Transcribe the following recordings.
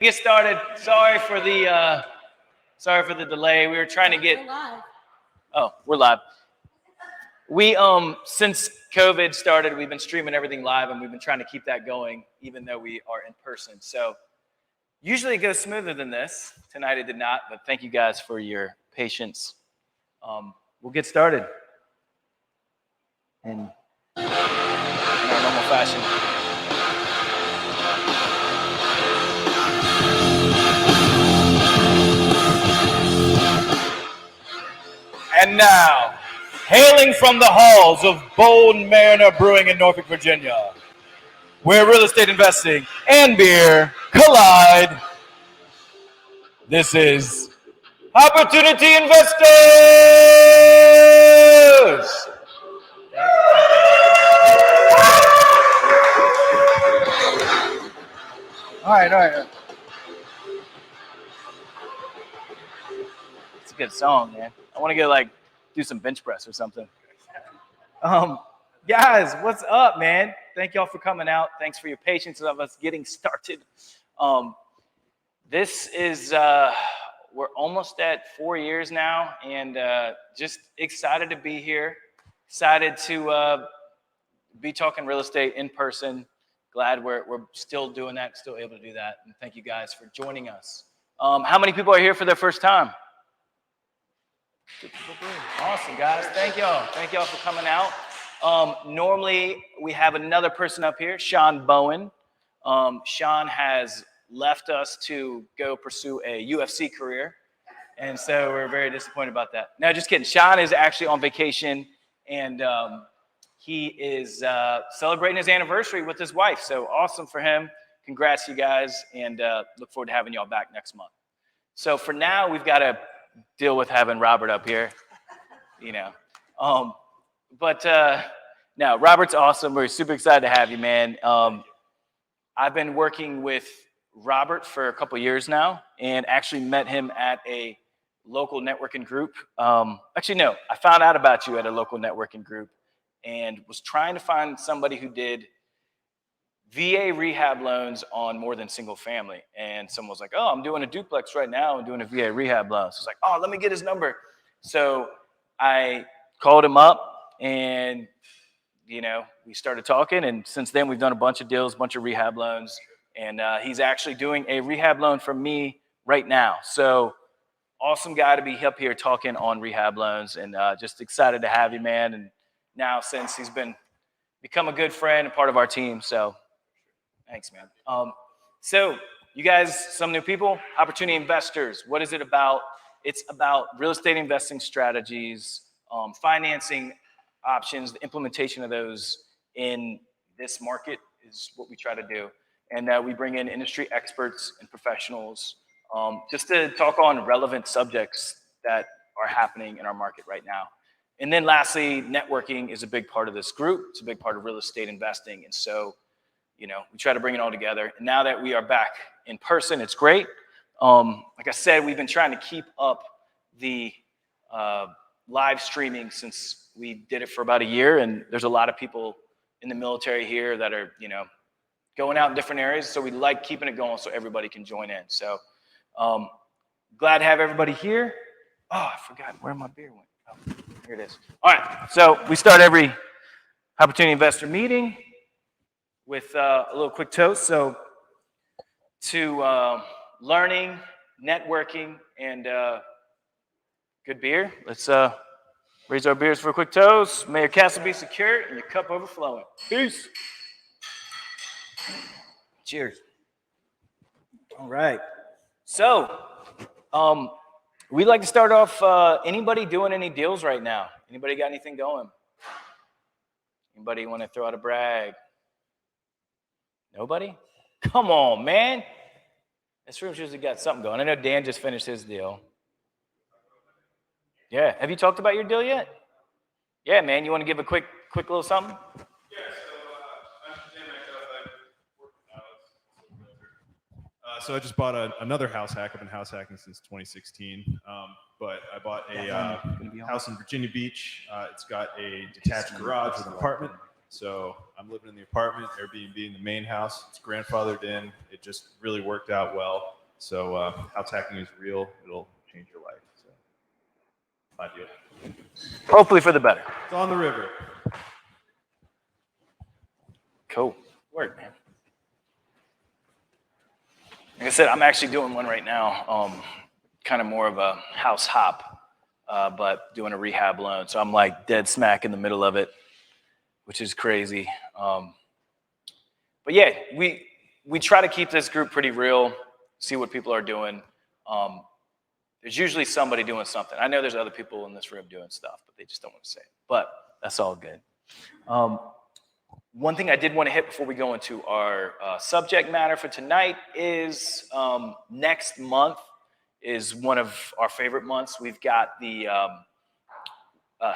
Get started. Sorry for the delay. We were trying to get. We're live. Oh, we're live. We since COVID started, we've been streaming everything live, and we've been trying to keep that going, even though we are in person. So usually it goes smoother than this. Tonight it did not, but thank you guys for your patience. We'll get started in our normal fashion. And now, hailing from the halls of Bold Mariner Brewing in Norfolk, Virginia, where real estate investing and beer collide, this is Hopportunity Investors! All right. It's a good song, man. I want to go do some bench press or something. Guys, what's up, man? Thank y'all for coming out. Thanks for your patience of us getting started. This is, we're almost at 4 years now, and just excited to be here. Excited to be talking real estate in person. Glad we're still doing that, still able to do that. And thank you guys for joining us. How many people are here for their first time? Awesome, guys. Thank y'all. Thank y'all for coming out. Normally, we have another person up here, Sean Bowen. Sean has left us to go pursue a UFC career, and so we're very disappointed about that. No, just kidding. Sean is actually on vacation, and he is celebrating his anniversary with his wife, so awesome for him. Congrats, you guys, and look forward to having y'all back next month. So for now, we've got to deal with having Robert up here, you know. No, Robert's awesome. We're super excited to have you, man. I've been working with Robert for a couple years now, and actually met him at a local networking group. Actually, no, I found out about you at a local networking group and was trying to find somebody who did VA rehab loans on more than single family. And someone was like, oh, I'm doing a duplex right now. I'm doing a VA rehab loan. So I was like, oh, let me get his number. So I called him up and, you know, we started talking. And since then, we've done a bunch of deals, a bunch of rehab loans. And he's actually doing a rehab loan for me right now. So awesome guy to be up here talking on rehab loans, and just excited to have you, man. And now since he's become a good friend and part of our team. So thanks, man. So you guys, some new people, Opportunity Investors. What is it about? It's about real estate investing strategies, financing options, the implementation of those in this market is what we try to do. And we bring in industry experts and professionals just to talk on relevant subjects that are happening in our market right now. And then lastly, networking is a big part of this group. It's a big part of real estate investing. And so, you know, we try to bring it all together. And now that we are back in person, it's great. Like I said, we've been trying to keep up the live streaming since we did it for about a year. And there's a lot of people in the military here that are, you know, going out in different areas. So we like keeping it going so everybody can join in. So glad to have everybody here. Oh, I forgot where my beer went. Oh, here it is. All right. So we start every Opportunity Investor meeting with a little quick toast. So to learning, networking, and good beer. Let's raise our beers for a quick toast. May your castle be secure and your cup overflowing. Peace. Cheers. All right. So we'd like to start off, anybody doing any deals right now? Anybody got anything going? Anybody want to throw out a brag? Nobody? Come on, man. This room's usually got something going. I know Dan just finished his deal. Yeah. Have you talked about your deal yet? Yeah, man. You want to give a quick little something? Yeah, so I'm Dan so I just bought another house hack. I've been house hacking since 2016, but I bought a house in Virginia Beach. It's got a detached garage with an apartment. So I'm living in the apartment, Airbnb in the main house. It's grandfathered in. It it just really worked out well. So house hacking is real. It'll change your life. So ideal. Hopefully for the better. It's on the river. Cool. Work, man. Like I said, I'm actually doing one right now, kind of more of a house hop, but doing a rehab loan. So I'm like dead smack in the middle of it, which is crazy. But yeah, we try to keep this group pretty real, see what people are doing. There's usually somebody doing something. I know there's other people in this room doing stuff, but they just don't want to say it. But that's all good. One thing I did want to hit before we go into our subject matter for tonight is next month is one of our favorite months. We've got the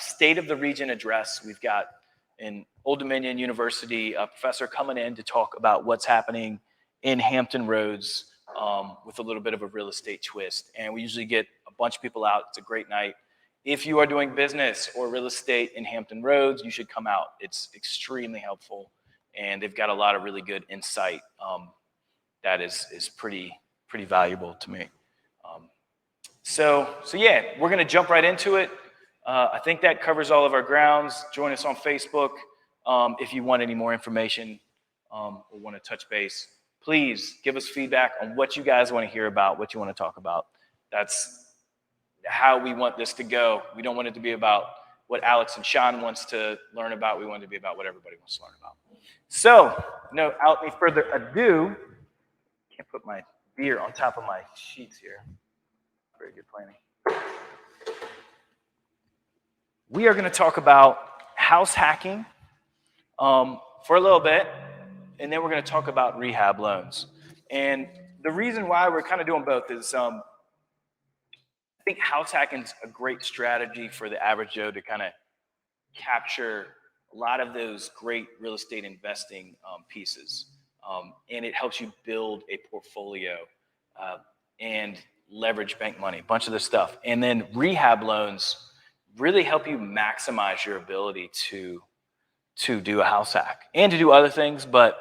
State of the Region address. We've got an Old Dominion University professor coming in to talk about what's happening in Hampton Roads with a little bit of a real estate twist. And we usually get a bunch of people out. It's a great night. If you are doing business or real estate in Hampton Roads, you should come out. It's extremely helpful, and they've got a lot of really good insight that is pretty valuable to me. So yeah, we're going to jump right into it. I think that covers all of our grounds. Join us on Facebook if you want any more information or want to touch base. Please give us feedback on what you guys want to hear about, what you want to talk about. That's how we want this to go. We don't want it to be about what Alex and Sean wants to learn about. We want it to be about what everybody wants to learn about. So, without any further ado, can't put my beer on top of my sheets here. Very good planning. We are going to talk about house hacking for a little bit, and then we're going to talk about rehab loans. And the reason why we're kind of doing both is I think house hacking is a great strategy for the average Joe to kind of capture a lot of those great real estate investing pieces. And it helps you build a portfolio and leverage bank money, a bunch of this stuff. And then rehab loans really help you maximize your ability to do a house hack and to do other things. But,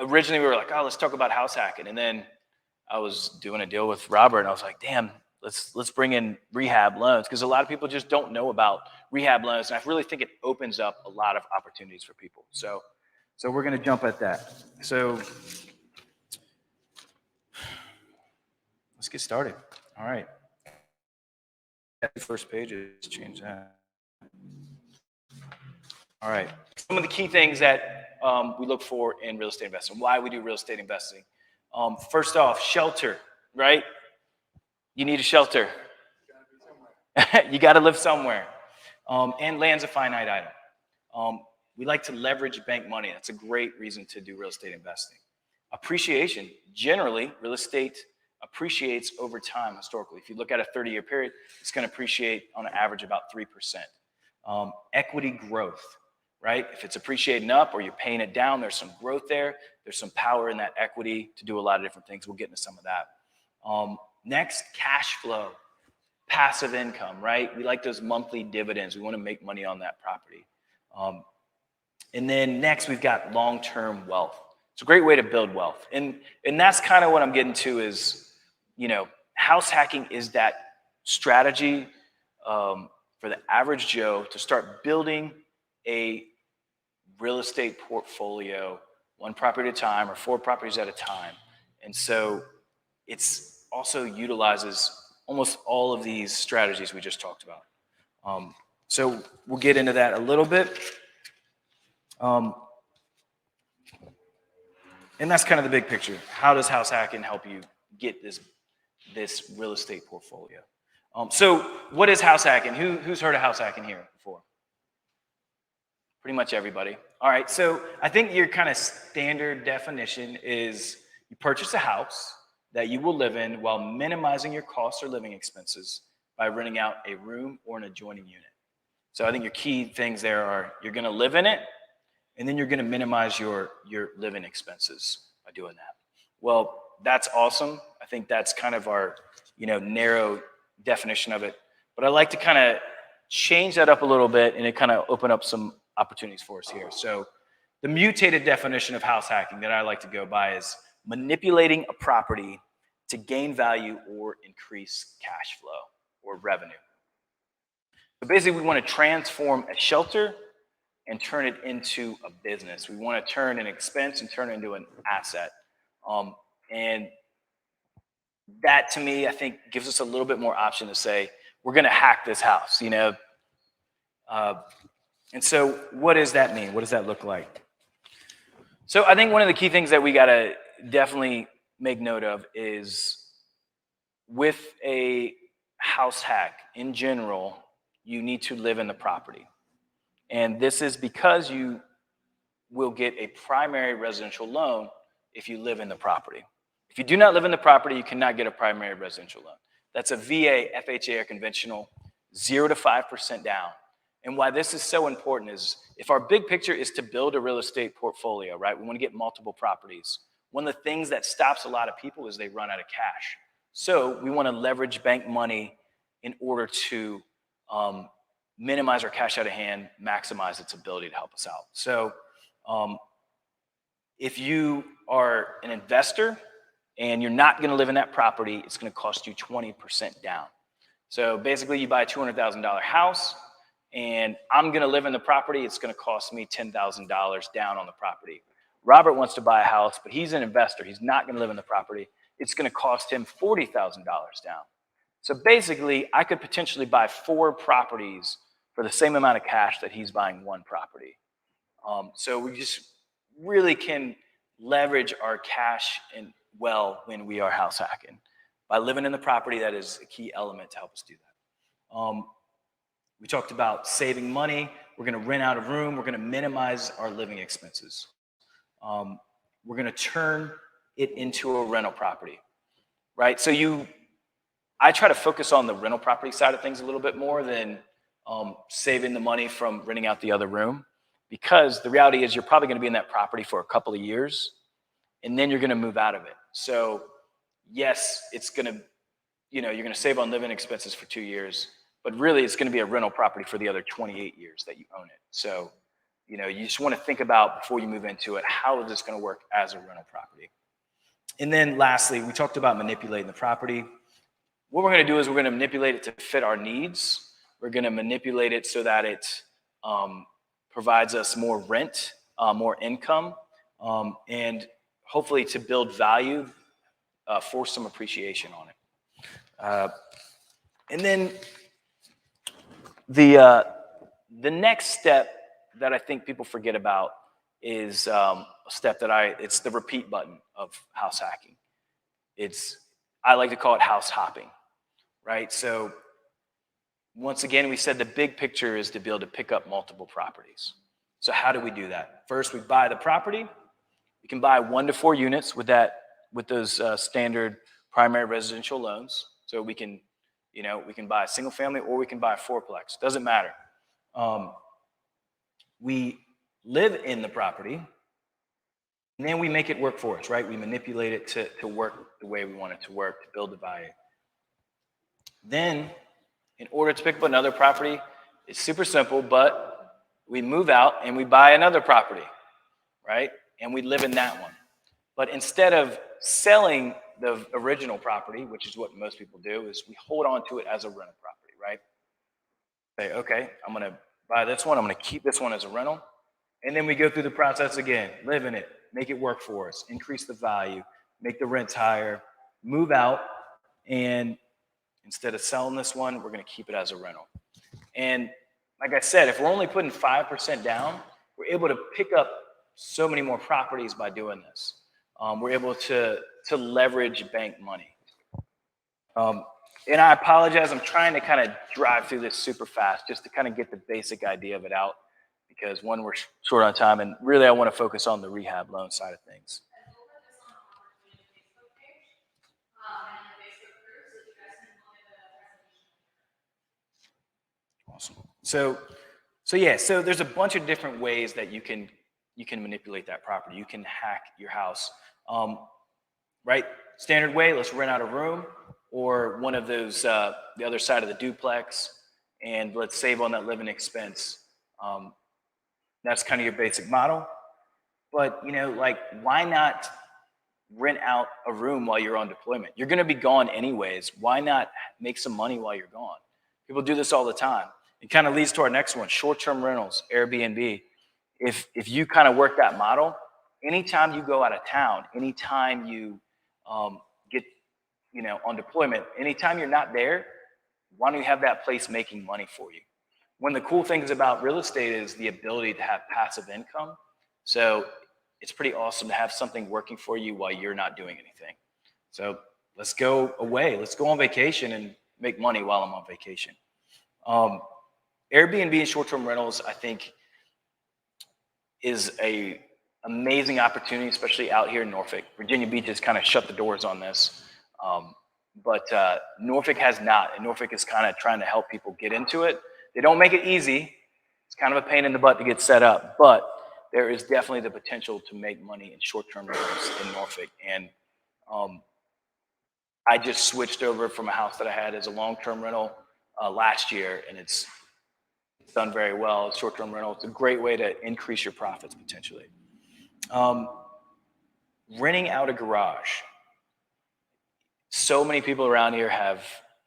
originally we were like, oh, let's talk about house hacking. And then I was doing a deal with Robert, and I was like, damn, let's bring in rehab loans, because a lot of people just don't know about rehab loans, and I really think it opens up a lot of opportunities for people. So we're going to jump at that. So let's get started. All right. First page is change that. All right. Some of the key things that we look for in real estate investing, why we do real estate investing. First off, shelter, right? You need a shelter. You got to live somewhere. And land's a finite item. We like to leverage bank money. That's a great reason to do real estate investing. Appreciation. Generally, real estate appreciates over time historically. If you look at a 30-year period, it's going to appreciate on average about 3%. Equity growth, right? If it's appreciating up or you're paying it down, there's some growth there. There's some power in that equity to do a lot of different things. We'll get into some of that. Next, cash flow, passive income, right? We like those monthly dividends. We want to make money on that property. And then next, we've got long-term wealth. It's a great way to build wealth. And that's kind of what I'm getting to is, house hacking is that strategy for the average Joe to start building a real estate portfolio, one property at a time or 4 properties at a time. And so it's also utilizes almost all of these strategies we just talked about. So we'll get into that a little bit. And that's kind of the big picture. How does house hacking help you get this real estate portfolio? So what is house hacking? Who's heard of house hacking here before? Pretty much everybody. All right, so I think your kind of standard definition is you purchase a house that you will live in while minimizing your costs or living expenses by renting out a room or an adjoining unit. So I think your key things there are you're going to live in it, and then you're going to minimize your living expenses by doing that. Well, that's awesome. I think that's kind of our narrow definition of it. But I like to kind of change that up a little bit and it kind of open up some opportunities for us here. So The mutated definition of house hacking that I like to go by is manipulating a property to gain value or increase cash flow or revenue. So basically, we want to transform a shelter and turn it into a business. We want to turn an expense and turn it into an asset. And that, to me, I think gives us a little bit more option to say, we're going to hack this house, you know? And so what does that mean? What does that look like? So I think one of the key things that we got to definitely make note of is with a house hack in general, you need to live in the property. And this is because you will get a primary residential loan if you live in the property. If you do not live in the property, you cannot get a primary residential loan. That's a VA, FHA, or conventional, 0 to 5% down. And why this is so important is if our big picture is to build a real estate portfolio, right? We want to get multiple properties. One of the things that stops a lot of people is they run out of cash. So we want to leverage bank money in order to minimize our cash out of hand, maximize its ability to help us out. So if you are an investor and you're not going to live in that property, it's going to cost you 20% down. So basically you buy a $200,000 house and I'm going to live in the property, it's going to cost me $10,000 down on the property. Robert wants to buy a house, but he's an investor. He's not going to live in the property. It's going to cost him $40,000 down. So basically, I could potentially buy 4 properties for the same amount of cash that he's buying 1 property. So we just really can leverage our cash and well when we are house hacking. By living in the property, that is a key element to help us do that. We talked about saving money. We're going to rent out a room. We're going to minimize our living expenses. We're going to turn it into a rental property, right? So I try to focus on the rental property side of things a little bit more than saving the money from renting out the other room, because the reality is you're probably going to be in that property for a couple of years, and then you're going to move out of it. So yes, it's going to, you're going to save on living expenses for 2 years, but really it's going to be a rental property for the other 28 years that you own it. So, you just want to think about before you move into it, how is this going to work as a rental property? And then lastly, we talked about manipulating the property. What we're going to do is we're going to manipulate it to fit our needs. We're going to manipulate it so that it provides us more rent, more income, and hopefully to build value, force some appreciation on it. And then the next step that I think people forget about is a step that it's the repeat button of house hacking. I like to call it house hopping, right? So once again, we said the big picture is to be able to pick up multiple properties. So how do we do that? First, we buy the property. We can buy 1 to 4 units with those standard primary residential loans. So we can buy a single family or we can buy a 4-plex. Doesn't matter. We live in the property, and then we make it work for us, right? We manipulate it to work the way we want it to work, to build the value. Then, in order to pick up another property, it's super simple, but we move out and we buy another property, right? And we live in that one. But instead of selling the original property, which is what most people do, is we hold on to it as a rental property, right? Say, okay, I'm going to buy this one. I'm going to keep this one as a rental. And then we go through the process again, live in it, make it work for us, increase the value, make the rents higher, move out, and instead of selling this one, we're going to keep it as a rental. And like I said, if we're only putting 5% down, we're able to pick up so many more properties by doing this. We're able to leverage bank money. And I apologize, I'm trying to kind of drive through this super fast just to kind of get the basic idea of it out, because one, we're short on time, and really I want to focus on the rehab loan side of things. Awesome. So there's a bunch of different ways that you can manipulate that property. You can hack your house, right? Standard way, let's rent out a room or one of those, the other side of the duplex, and let's save on that living expense. That's kind of your basic model. But, like, why not rent out a room while you're on deployment? You're going to be gone anyways. Why not make some money while you're gone? People do this all the time. It kind of leads to our next one, short-term rentals, Airbnb. If you kind of work that model, anytime you go out of town, anytime you get, on deployment, anytime you're not there, why don't you have that place making money for you? One of the cool things about real estate is the ability to have passive income. So it's pretty awesome to have something working for you while you're not doing anything. So let's go away. Let's go on vacation and make money while I'm on vacation. Airbnb and short-term rentals, I think, is a amazing opportunity, especially out here in Norfolk. Virginia Beach has kind of shut the doors on this, but Norfolk has not, and Norfolk is kind of trying to help people get into it. They don't make it easy. It's kind of a pain in the butt to get set up, but there is definitely the potential to make money in short-term rentals in Norfolk. And I just switched over from a house that I had as a long-term rental last year, and it's done very well. Short-term rental, it's a great way to increase your profits potentially. Renting out a garage. So many people around here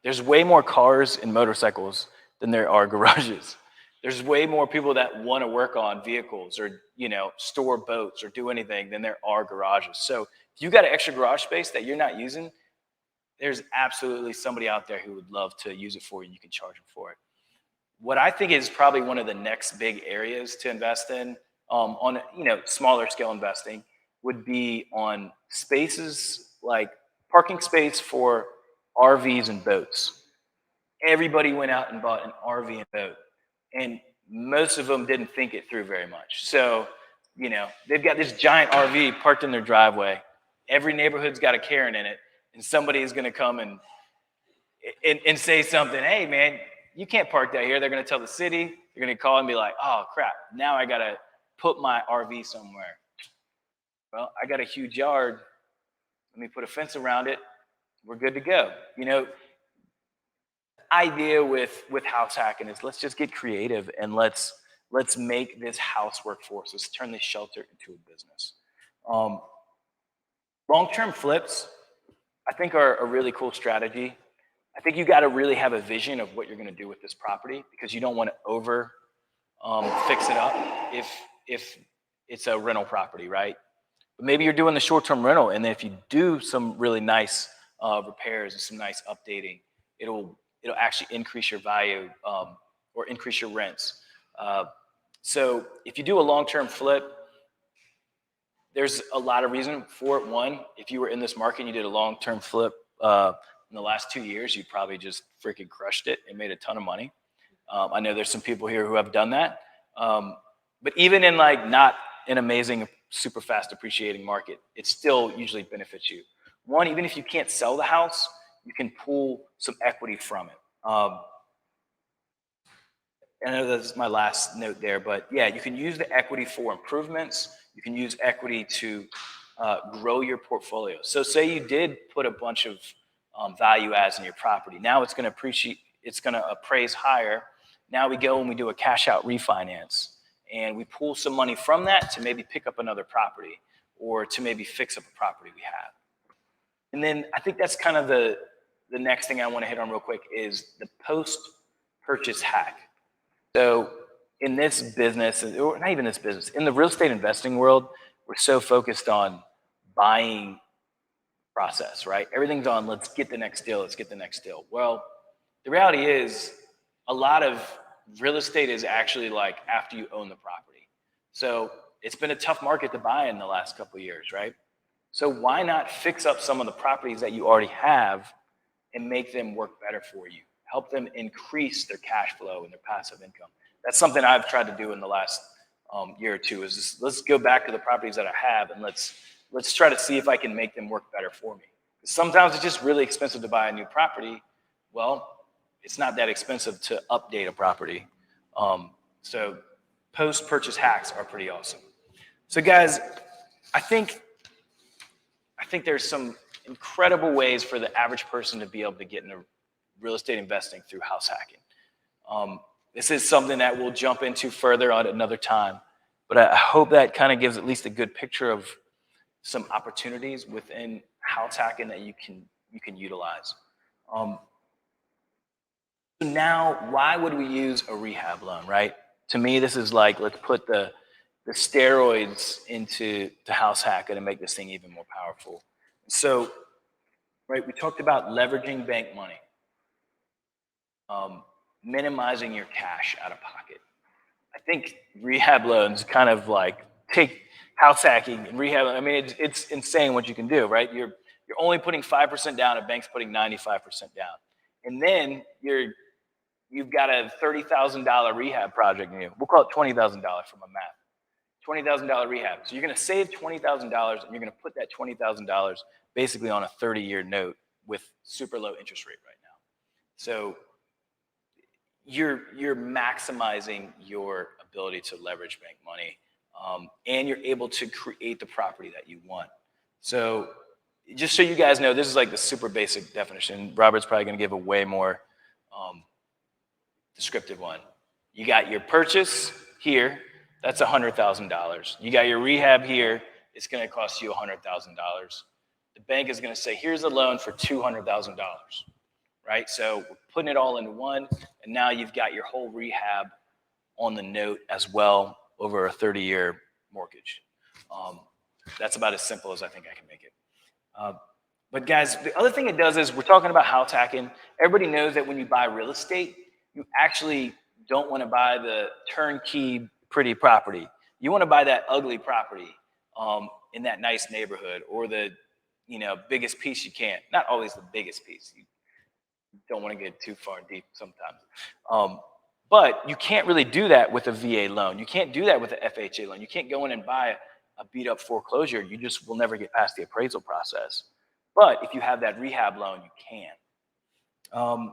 there's way more cars and motorcycles than there are garages. There's way more people that want to work on vehicles or, store boats or do anything than there are garages. So if you got an extra garage space that you're not using, there's absolutely somebody out there who would love to use it for you. You can charge them for it. What I think is probably one of the next big areas to invest in on smaller scale investing would be on spaces like parking space for RVs and boats. Everybody went out and bought an RV and boat, and most of them didn't think it through very much. So, they've got this giant RV parked in their driveway. Every neighborhood's got a Karen in it, and somebody is going to come and say something. Hey, man, you can't park that here. They're going to tell the city. They're going to call and be like, oh, crap, now I got to put my RV somewhere. Well, I got a huge yard. Let me put a fence around it. We're good to go. Idea with house hacking is let's just get creative and let's make this house work for us. Let's turn this shelter into a business. Long-term flips, I think, are a really cool strategy. I think you got to really have a vision of what you're going to do with this property because you don't want to over fix it up if it's a rental property, right? But maybe you're doing the short-term rental, and then if you do some really nice repairs and some nice updating, it'll actually increase your value or increase your rents. So if you do a long-term flip, there's a lot of reason for it. One, if you were in this market and you did a long-term flip in the last 2 years, you probably just freaking crushed it and made a ton of money. I know there's some people here who have done that. But even in not an amazing, super fast appreciating market, it still usually benefits you. One, even if you can't sell the house, you can pull some equity from it. I know that's my last note there, but yeah, you can use the equity for improvements. You can use equity to grow your portfolio. So say you did put a bunch of value adds in your property. Now it's going to appreciate, it's going to appraise higher. Now we go and we do a cash out refinance and we pull some money from that to maybe pick up another property or to maybe fix up a property we have. And then I think that's kind of the next thing I want to hit on real quick is the post-purchase hack. So in this business, or not even this business, in the real estate investing world, we're so focused on buying process, right? Everything's on, let's get the next deal, let's get the next deal. Well, the reality is a lot of real estate is actually after you own the property. So it's been a tough market to buy in the last couple of years, right? So why not fix up some of the properties that you already have and make them work better for you? Help them increase their cash flow and their passive income. That's something I've tried to do in the last year or two is just, let's go back to the properties that I have and let's try to see if I can make them work better for me. Sometimes it's just really expensive to buy a new property. Well, it's not that expensive to update a property. So post-purchase hacks are pretty awesome. So guys, I think there's some incredible ways for the average person to be able to get into real estate investing through house hacking. This is something that we'll jump into further on another time. But I hope that kind of gives at least a good picture of some opportunities within house hacking that you can utilize. So now, why would we use a rehab loan, right? To me, this is like, let's put the steroids into the house hacking and make this thing even more powerful. So, right, we talked about leveraging bank money, minimizing your cash out of pocket. I think rehab loans kind of like take house hacking and rehab. I mean, it's insane what you can do, right? You're only putting 5% down, a bank's putting 95% down, and then you've got a $30,000 rehab project in you. We'll call it $20,000 for my math. $20,000 rehab. So you're going to save $20,000, and you're going to put that $20,000 basically on a 30-year note with super low interest rate right now. So you're maximizing your ability to leverage bank money, and you're able to create the property that you want. So just so you guys know, this is like the super basic definition. Robert's probably going to give a way more descriptive one. You got your purchase here, that's $100,000. You got your rehab here, it's going to cost you $100,000. The bank is going to say, here's a loan for $200,000, right? So we're putting it all into one, and now you've got your whole rehab on the note as well over a 30-year mortgage. That's about as simple as I think I can make it. But guys, the other thing it does is, we're talking about house hacking. Everybody knows that when you buy real estate, you actually don't want to buy the turnkey pretty property. You want to buy that ugly property in that nice neighborhood, or the biggest piece you can. Not always the biggest piece. You don't want to get too far deep sometimes. But you can't really do that with a VA loan. You can't do that with an FHA loan. You can't go in and buy a beat up foreclosure. You just will never get past the appraisal process. But if you have that rehab loan, you can.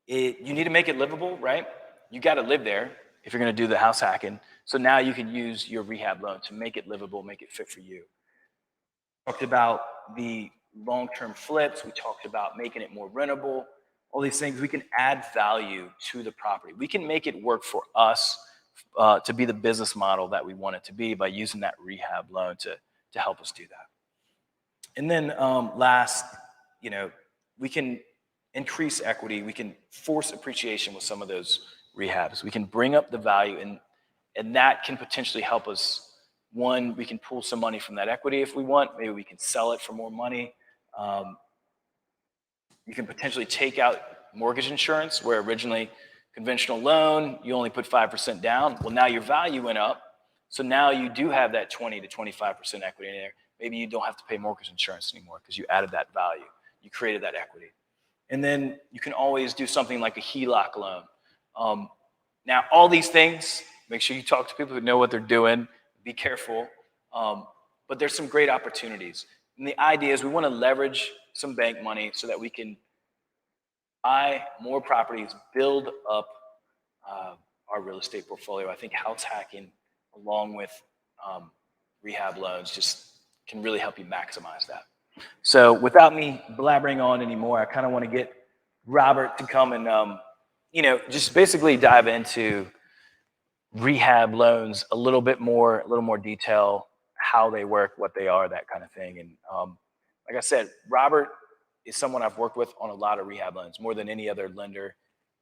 You need to make it livable, right? You got to live there if you're going to do the house hacking. So now you can use your rehab loan to make it livable, make it fit for you. We talked about the long-term flips. We talked about making it more rentable. All these things, we can add value to the property. We can make it work for us to be the business model that we want it to be by using that rehab loan to help us do that. And then last, we can increase equity. We can force appreciation with some of those rehabs. We can bring up the value, and that can potentially help us. One, we can pull some money from that equity if we want. Maybe we can sell it for more money. You can potentially take out mortgage insurance, where originally conventional loan, you only put 5% down. Well, now your value went up. So now you do have that 20 to 25% equity in there. Maybe you don't have to pay mortgage insurance anymore because you added that value. You created that equity. And then you can always do something like a HELOC loan. Now, all these things, make sure you talk to people who know what they're doing. Be careful. But there's some great opportunities. And the idea is, we want to leverage some bank money so that we can buy more properties, build up our real estate portfolio. I think house hacking, along with rehab loans, just can really help you maximize that. So without me blabbering on anymore, I kind of want to get Robert to come and just basically dive into rehab loans a little more detail, how they work, what they are, that kind of thing. And like I said, Robert is someone I've worked with on a lot of rehab loans, more than any other lender.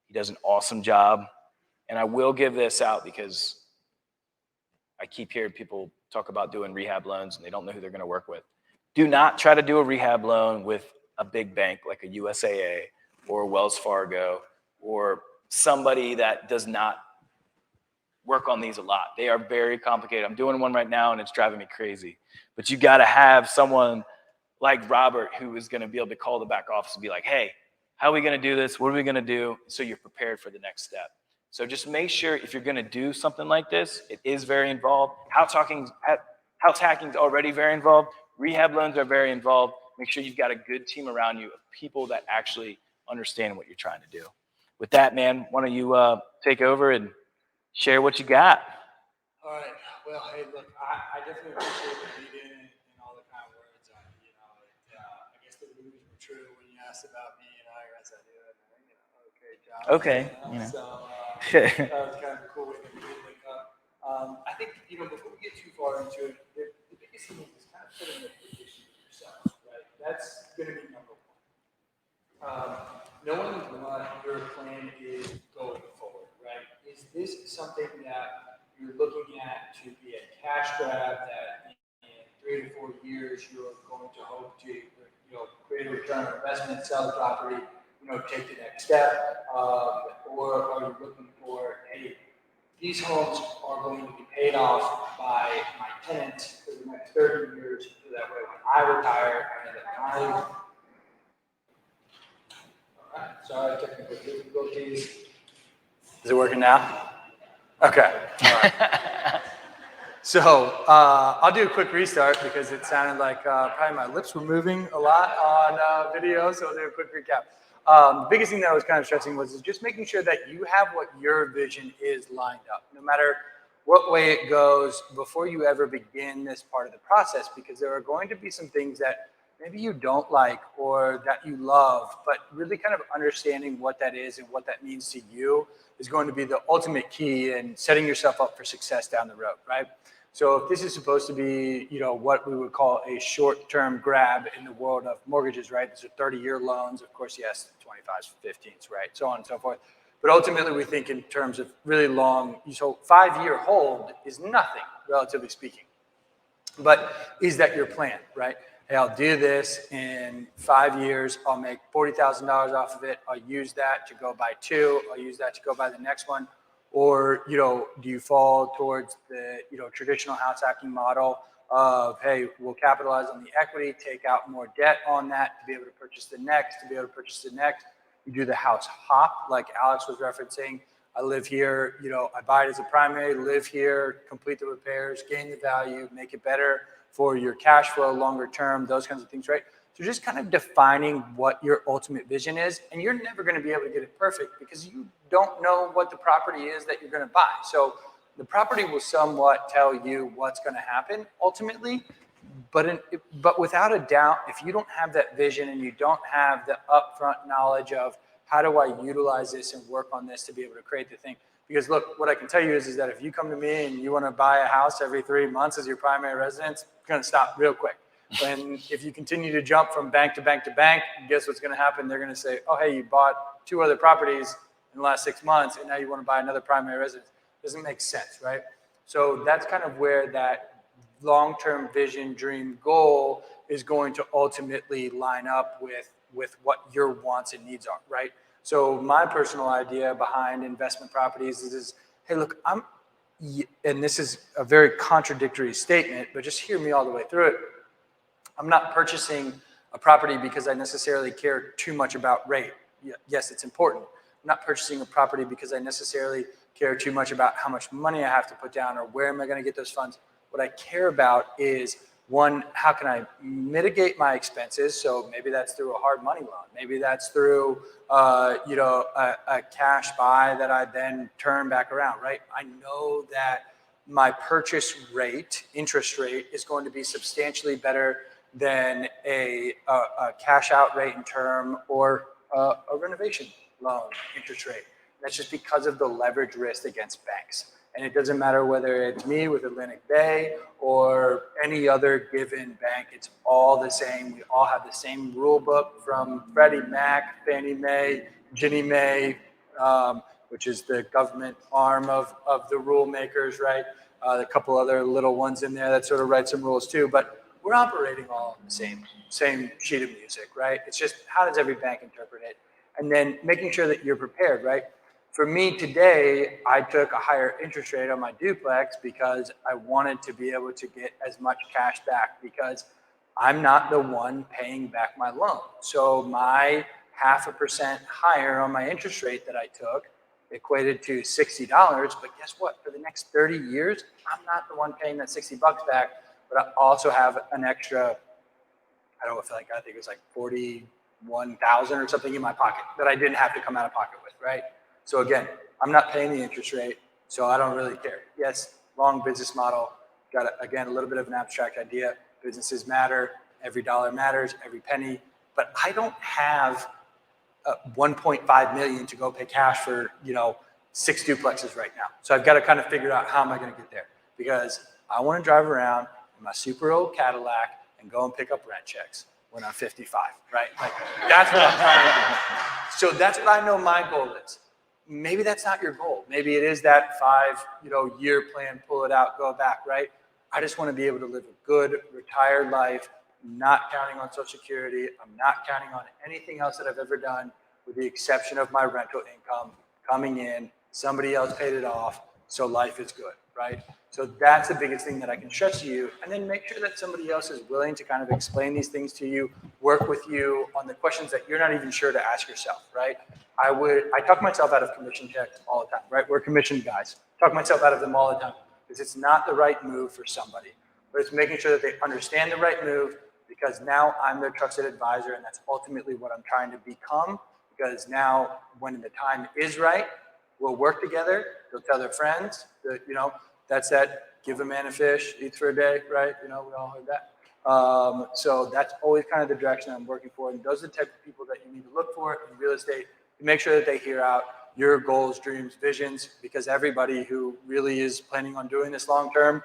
He does an awesome job. And I will give this out because I keep hearing people talk about doing rehab loans and they don't know who they're going to work with. Do not try to do a rehab loan with a big bank like a USAA or Wells Fargo or somebody that does not work on these a lot. They are very complicated. I'm doing one right now and it's driving me crazy. But you got to have someone like Robert who is going to be able to call the back office and be like, hey, how are we going to do this? What are we going to do? So you're prepared for the next step. So just make sure, if you're going to do something like this, it is very involved. House hacking is already very involved. Rehab loans are very involved. Make sure you've got a good team around you of people that actually understand what you're trying to do. With that, man, why don't you take over and share what you got? All right. Well, hey, look, I definitely appreciate the lead in and all the kind words. I guess the rumors were true when you asked about me, and I guess I did okay job. Okay. So that was kind of a cool way that we did link up. I think, before we get too far into it, the biggest thing is kind of putting a position in yourself, right? That's going to be number one. Knowing what your plan is going forward, right? Is this something that you're looking at to be a cash grab that in 3 to 4 years you're going to hope to, create a return on investment, sell the property, take the next step, or are you looking for, hey, these homes are going to be paid off by my tenants for the next 30 years, so that way when I retire, all right, sorry, technical difficulties. Is it working now? Okay. All right. So I'll do a quick restart because it sounded like probably my lips were moving a lot on video, so I'll do a quick recap. The biggest thing that I was kind of stressing was just making sure that you have what your vision is lined up, no matter what way it goes before you ever begin this part of the process, because there are going to be some things that maybe you don't like or that you love, but really kind of understanding what that is and what that means to you is going to be the ultimate key in setting yourself up for success down the road, right? So if this is supposed to be, what we would call a short-term grab in the world of mortgages, right? These are 30-year loans. Of course, yes, 25s, 15s, right? So on and so forth. But ultimately, we think in terms of really long, so 5-year hold is nothing, relatively speaking. But is that your plan, right? Hey, I'll do this in 5 years. I'll make $40,000 off of it. I'll use that to go buy 2. I'll use that to go buy the next one. Or, do you fall towards the, traditional house hacking model of, hey, we'll capitalize on the equity, take out more debt on that to be able to purchase the next, You do the house hop, like Alex was referencing. I live here, I buy it as a primary, live here, complete the repairs, gain the value, make it better for your cash flow, longer term, those kinds of things, right? So just kind of defining what your ultimate vision is, and you're never going to be able to get it perfect because you don't know what the property is that you're going to buy. So the property will somewhat tell you what's going to happen ultimately, but without a doubt, if you don't have that vision and you don't have the upfront knowledge of how do I utilize this and work on this to be able to create the thing. Because look, what I can tell you is that if you come to me and you want to buy a house every 3 months as your primary residence, it's going to stop real quick. And if you continue to jump from bank to bank to bank, guess what's going to happen? They're going to say, oh, hey, you bought 2 other properties in the last 6 months, and now you want to buy another primary residence. Doesn't make sense, right? So that's kind of where that long-term vision, dream, goal is going to ultimately line up with what your wants and needs are, right? So my personal idea behind investment properties is hey, look, and this is a very contradictory statement, but just hear me all the way through it. I'm not purchasing a property because I necessarily care too much about rate. Yes, it's important. I'm not purchasing a property because I necessarily care too much about how much money I have to put down or where am I going to get those funds. What I care about is, one, how can I mitigate my expenses? So maybe that's through a hard money loan. Maybe that's through, a cash buy that I then turn back around, right? I know that my purchase rate, interest rate, is going to be substantially better than a cash out rate in term or a renovation loan interest rate. That's just because of the leverage risk against banks. And it doesn't matter whether it's me with Atlantic Bay or any other given bank, it's all the same. We all have the same rule book from Freddie Mac, Fannie Mae, Ginnie Mae, which is the government arm of the rule makers, right? A couple other little ones in there that sort of write some rules too, but we're operating all on the same sheet of music, right? It's just how does every bank interpret it? And then making sure that you're prepared, right? For me today, I took a higher interest rate on my duplex because I wanted to be able to get as much cash back because I'm not the one paying back my loan. So my 0.5% higher on my interest rate that I took equated to $60. But guess what? For the next 30 years, I'm not the one paying that $60 back, but I also have an extra, I think it was like 41,000 or something in my pocket that I didn't have to come out of pocket with, right? So again, I'm not paying the interest rate, so I don't really care. Yes, long business model, got, again, a little bit of an abstract idea. Businesses matter, every dollar matters, every penny, but I don't have 1.5 million to go pay cash for, 6 duplexes right now. So I've got to kind of figure out how am I going to get there, because I want to drive around in my super old Cadillac and go and pick up rent checks when I'm 55, right? Like, that's what I'm trying to do. So that's what I know my goal is. Maybe that's not your goal. Maybe it is that 5-year plan, pull it out, go back, right? I just want to be able to live a good retired life, not counting on Social Security. I'm not counting on anything else that I've ever done, with the exception of my rental income coming in. Somebody else paid it off, so life is good, right? So that's the biggest thing that I can stress to you. And then make sure that somebody else is willing to kind of explain these things to you, work with you on the questions that you're not even sure to ask yourself, right? I talk myself out of commission checks all the time, right? We're commission guys. Talk myself out of them all the time, because it's not the right move for somebody. But it's making sure that they understand the right move, because now I'm their trusted advisor, and that's ultimately what I'm trying to become. Because now, when the time is right, we'll work together. They'll tell their friends that, that's that give a man a fish, eats for a day, right? We all heard that. So that's always kind of the direction I'm working for. And those are the type of people that you need to look for in real estate, to make sure that they hear out your goals, dreams, visions, because everybody who really is planning on doing this long term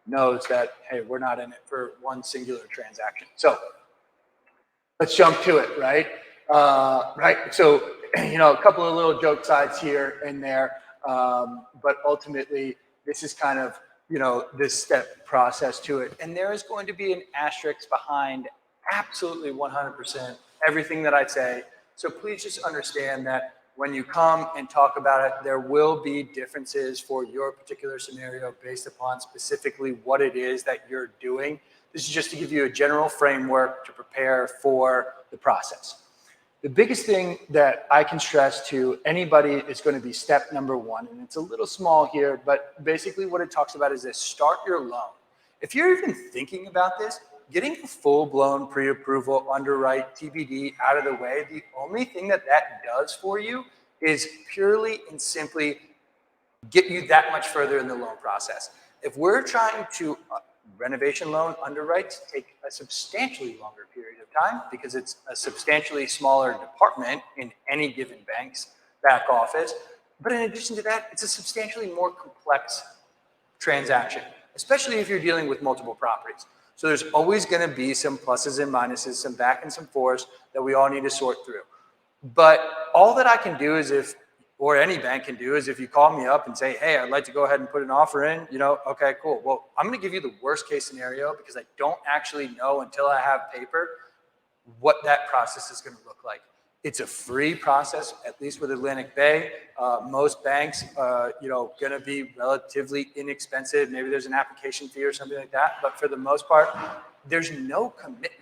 knows that, hey, we're not in it for one singular transaction. So let's jump to it, right? Right. So, a couple of little joke sides here and there. But ultimately, this is kind of, this step process to it. And there is going to be an asterisk behind absolutely 100% everything that I say. So please just understand that when you come and talk about it, there will be differences for your particular scenario based upon specifically what it is that you're doing. This is just to give you a general framework to prepare for the process. The biggest thing that I can stress to anybody is going to be step number 1, and it's a little small here, but basically what it talks about is this: start your loan. If you're even thinking about this, getting a full-blown pre-approval underwrite TBD out of the way, the only thing that does for you is purely and simply get you that much further in the loan process. If we're trying to renovation loan underwrites take a substantially longer period of time, because it's a substantially smaller department in any given bank's back office. But in addition to that, it's a substantially more complex transaction, especially if you're dealing with multiple properties. So there's always going to be some pluses and minuses, some back and some forths that we all need to sort through. But all that I can do is or any bank can do, is if you call me up and say, hey, I'd like to go ahead and put an offer in, okay, cool. Well, I'm going to give you the worst case scenario, because I don't actually know until I have paper what that process is going to look like. It's a free process, at least with Atlantic Bay. Most banks, going to be relatively inexpensive. Maybe there's an application fee or something like that. But for the most part, there's no commitment.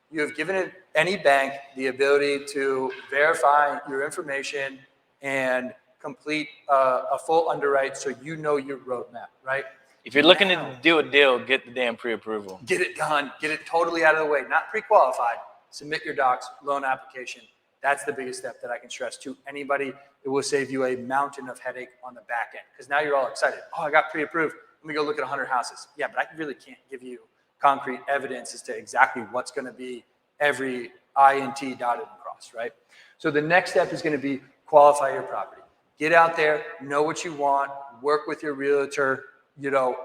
You have given any bank the ability to verify your information and complete a full underwrite, so you know your roadmap, right? If you're looking to do a deal, get the damn pre-approval. Get it done. Get it totally out of the way. Not pre-qualified. Submit your docs, loan application. That's the biggest step that I can stress to anybody. It will save you a mountain of headache on the back end, because now you're all excited. Oh, I got pre-approved. Let me go look at 100 houses. Yeah, but I really can't give you concrete evidence as to exactly what's going to be every I and T dotted and crossed, right? So the next step is going to be qualify your property. Get out there, know what you want, work with your realtor,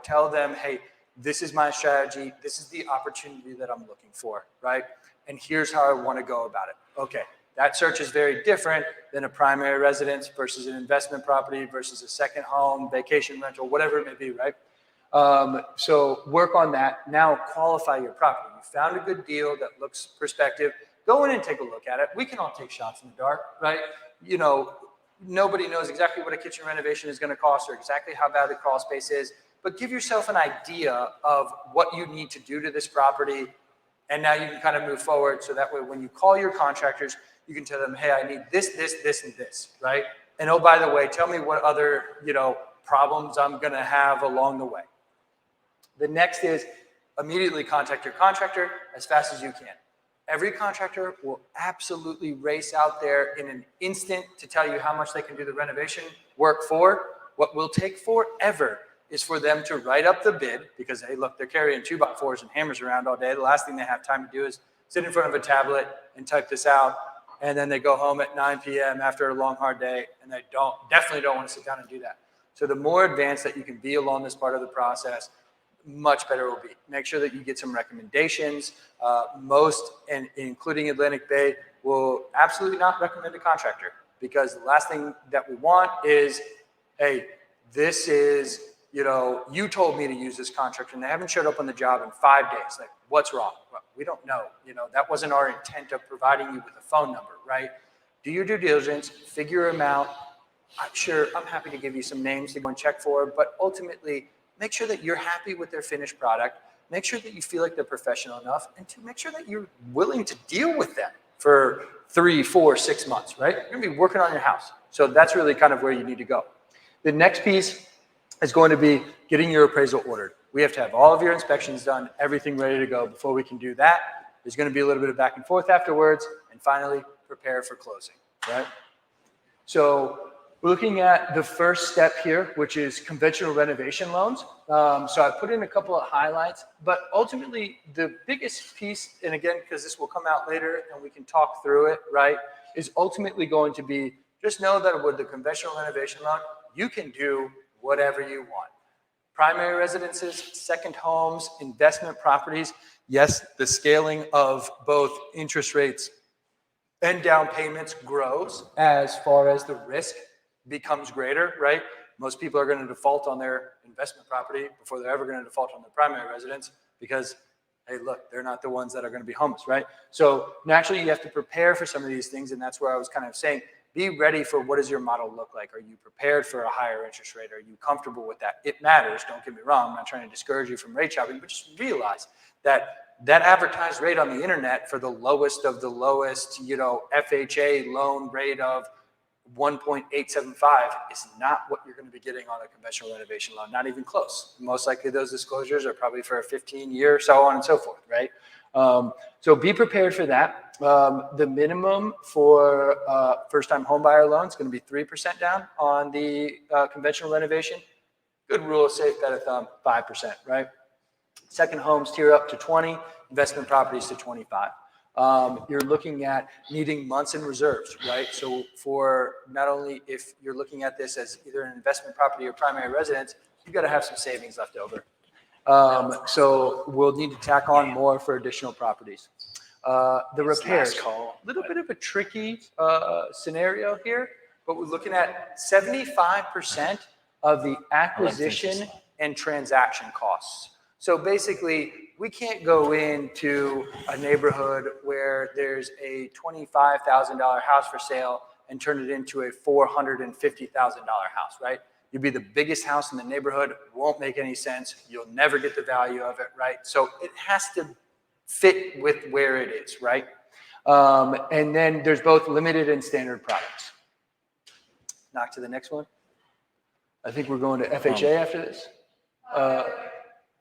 tell them, hey, this is my strategy. This is the opportunity that I'm looking for, right? And here's how I want to go about it. Okay, that search is very different than a primary residence versus an investment property versus a second home, vacation rental, whatever it may be, right? So work on that. Now qualify your property. You found a good deal that looks prospective. Go in and take a look at it. We can all take shots in the dark, right? Nobody knows exactly what a kitchen renovation is going to cost or exactly how bad the crawl space is, but give yourself an idea of what you need to do to this property. And now you can kind of move forward. So that way, when you call your contractors, you can tell them, hey, I need this, this, this, and this, right? And oh, by the way, tell me what other, problems I'm going to have along the way. The next is immediately contact your contractor as fast as you can. Every contractor will absolutely race out there in an instant to tell you how much they can do the renovation work for. What will take forever is for them to write up the bid, because, hey, look, they're carrying 2x4s and hammers around all day. The last thing they have time to do is sit in front of a tablet and type this out and then they go home at 9 p.m. after a long, hard day, and they definitely don't want to sit down and do that. So the more advanced that you can be along this part of the process, much better it will be. Make sure that you get some recommendations. Most, and including Atlantic Bay, will absolutely not recommend a contractor, because the last thing that we want is, hey, this is, you told me to use this contractor and they haven't showed up on the job in 5 days. Like, what's wrong? Well, we don't know. That wasn't our intent of providing you with a phone number, right? Do your due diligence, figure them out. I'm happy to give you some names to go and check for, but ultimately, make sure that you're happy with their finished product. Make sure that you feel like they're professional enough, and to make sure that you're willing to deal with them for 3, 4, 6 months, right? You're gonna be working on your house. So that's really kind of where you need to go. The next piece is going to be getting your appraisal ordered. We have to have all of your inspections done, everything ready to go before we can do that. There's going to be a little bit of back and forth afterwards, and finally prepare for closing, right? So we're looking at the first step here, which is conventional renovation loans. So I put in a couple of highlights, but ultimately the biggest piece, and again, because this will come out later and we can talk through it, right, is ultimately going to be, just know that with the conventional renovation loan, you can do whatever you want. Primary residences, second homes, investment properties. Yes, the scaling of both interest rates and down payments grows as far as the risk becomes greater, right? Most people are going to default on their investment property before they're ever going to default on their primary residence, because, hey, look, they're not the ones that are going to be homeless, right? So naturally, you have to prepare for some of these things, and that's where I was kind of saying, be ready for what does your model look like? Are you prepared for a higher interest rate? Are you comfortable with that? It matters, don't get me wrong. I'm not trying to discourage you from rate shopping, but just realize that that advertised rate on the internet for the lowest of the lowest, FHA loan rate of 1.875 is not what you're going to be getting on a conventional renovation loan, not even close. Most likely those disclosures are probably for a 15-year, so on and so forth, right? So be prepared for that. The minimum for first-time homebuyer loan is going to be 3% down on the conventional renovation. Good rule of safe bet of thumb, 5%, right? Second homes tier up to 20, investment properties to 25. You're looking at needing months in reserves, right? So for not only if you're looking at this as either an investment property or primary residence, you've got to have some savings left over. So we'll need to tack on more for additional properties. The repairs, a little bit of a tricky scenario here, but we're looking at 75% of the acquisition and transaction costs. So basically, we can't go into a neighborhood where there's a $25,000 house for sale and turn it into a $450,000 house, right? You'd be the biggest house in the neighborhood, won't make any sense. You'll never get the value of it, right? So it has to fit with where it is, right? And then there's both limited and standard products. Knock to the next one. I think we're going to FHA after this.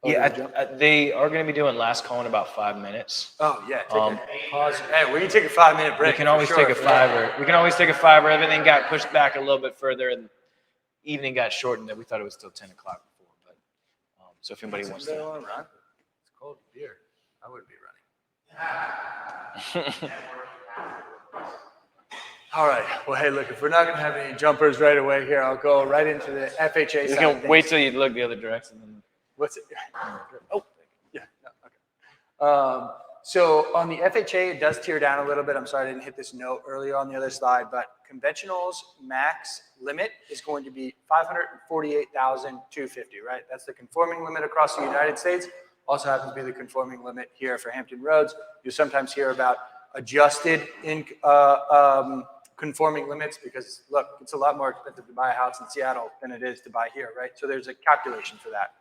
They are going to be doing last call in about 5 minutes. Oh yeah, take a pause. Hey, we can take a 5-minute break. We can always take a fiver. We can always take a fiver. Everything got pushed back a little bit further, and evening got shortened. We thought it was still 10 o'clock before, but so if anybody wants to run, it's cold beer. I wouldn't be running. All right. Well, hey, look, if we're not going to have any jumpers right away here, I'll go right into the FHA you side. can wait till you look the other direction. What's it? Oh, yeah. No, okay. So on the FHA, it does tear down a little bit. I'm sorry I didn't hit this note earlier on the other slide, but conventional's max limit is going to be $548,250, right? That's the conforming limit across the United States. Also happens to be the conforming limit here for Hampton Roads. You sometimes hear about adjusted in conforming limits because, look, it's a lot more expensive to buy a house in Seattle than it is to buy here, right? So there's a calculation for that.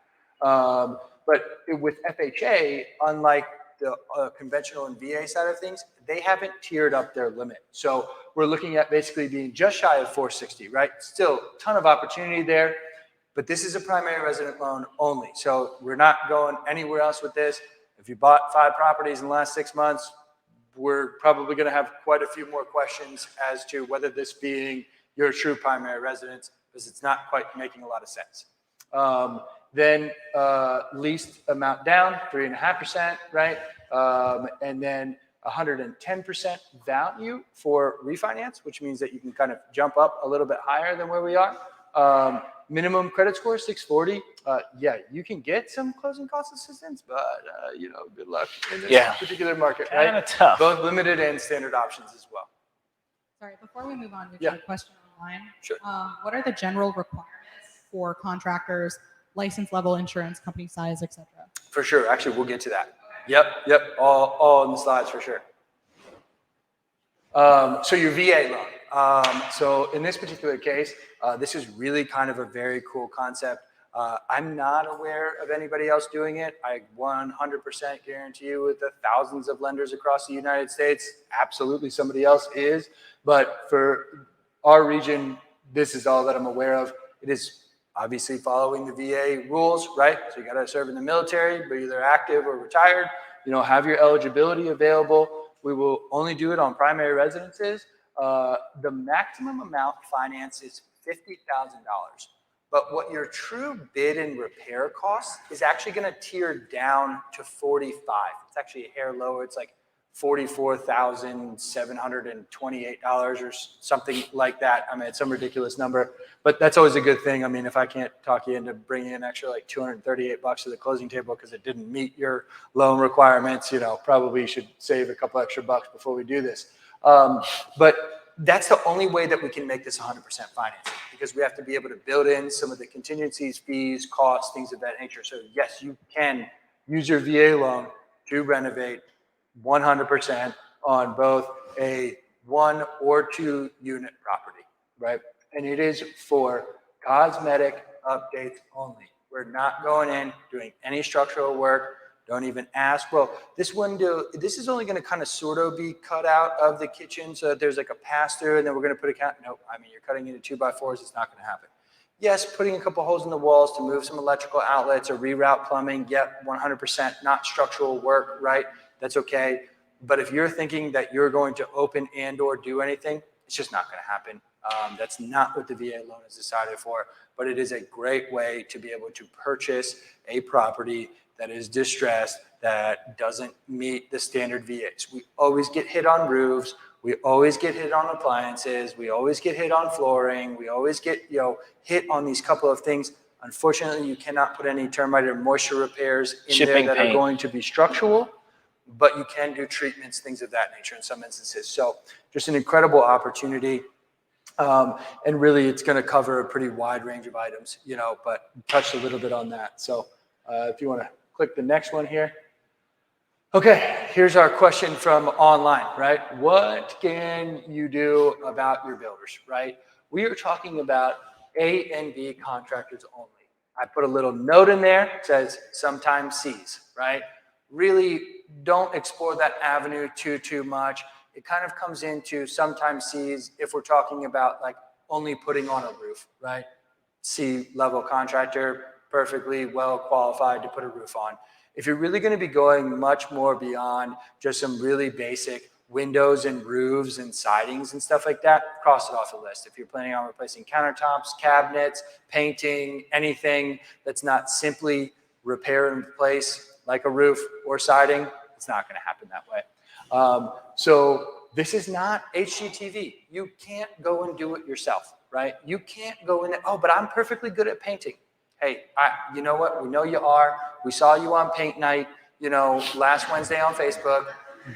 But with FHA, unlike the conventional and VA side of things, they haven't tiered up their limit. So we're looking at basically being just shy of 460, right? Still a ton of opportunity there, but this is a primary resident loan only. So we're not going anywhere else with this. If you bought 5 properties in the last 6 months, we're probably going to have quite a few more questions as to whether this being your true primary residence, because it's not quite making a lot of sense. Then leased amount down, 3.5%, right? And then 110% value for refinance, which means that you can kind of jump up a little bit higher than where we are. Minimum credit score 640. Yeah, you can get some closing cost assistance, but good luck in this particular market, right? Kind of tough. Both limited and standard options as well. Sorry, before we move on, we have a question online. Sure. What are the general requirements for contractors, license level, insurance, company size, etc.? For sure. Actually, we'll get to that. Yep. All in the slides for sure. So your VA loan. So in this particular case, this is really kind of a very cool concept. I'm not aware of anybody else doing it. I 100% guarantee you with the thousands of lenders across the United States, absolutely somebody else is. But for our region, this is all that I'm aware of. It is obviously following the VA rules, right? So you got to serve in the military, but either active or retired. Have your eligibility available. We will only do it on primary residences. The maximum amount financed is $50,000. But what your true bid and repair cost is actually going to tier down to $45,000. It's actually a hair lower. It's like $44,728 or something like that. I mean, it's some ridiculous number, but that's always a good thing. I mean, if I can't talk you into bringing in extra like $238 to the closing table because it didn't meet your loan requirements, probably should save a couple extra bucks before we do this. But that's the only way that we can make this 100% financing, because we have to be able to build in some of the contingencies, fees, costs, things of that nature. So yes, you can use your VA loan to renovate 100% on both a 1 or 2 unit property, right? And it is for cosmetic updates only. We're not going in doing any structural work. Don't even ask. Well, this window, this is only going to kind of sort of be cut out of the kitchen so that there's like a pass through, and then we're going to put a count. Nope. I mean, you're cutting into 2x4s. It's not going to happen. Yes, putting a couple holes in the walls to move some electrical outlets or reroute plumbing. Yep, 100% not structural work, right? That's okay. But if you're thinking that you're going to open and or do anything, it's just not going to happen. That's not what the VA loan is decided for, but it is a great way to be able to purchase a property that is distressed, that doesn't meet the standard VAs. We always get hit on roofs. We always get hit on appliances. We always get hit on flooring. We always get hit on these couple of things. Unfortunately, you cannot put any termite or moisture repairs in there that are going to be structural, but you can do treatments, things of that nature in some instances. So just an incredible opportunity. And really, it's going to cover a pretty wide range of items, but touched a little bit on that. So if you want to click the next one here. Okay, here's our question from online, right? What can you do about your builders, right? We are talking about A and B contractors only. I put a little note in there that says sometimes C's, right? Really don't explore that avenue too much. It kind of comes into sometimes C's if we're talking about like only putting on a roof, right? C-level contractor, perfectly well qualified to put a roof on. If you're really going to be going much more beyond just some really basic windows and roofs and sidings and stuff like that, cross it off the list. If you're planning on replacing countertops, cabinets, painting, anything that's not simply repair and replace like a roof or siding, it's not going to happen that way. So this is not HGTV. You can't go and do it yourself, right? You can't go in there, oh, but I'm perfectly good at painting. Hey, you know what? We know you are. We saw you on paint night, last Wednesday on Facebook.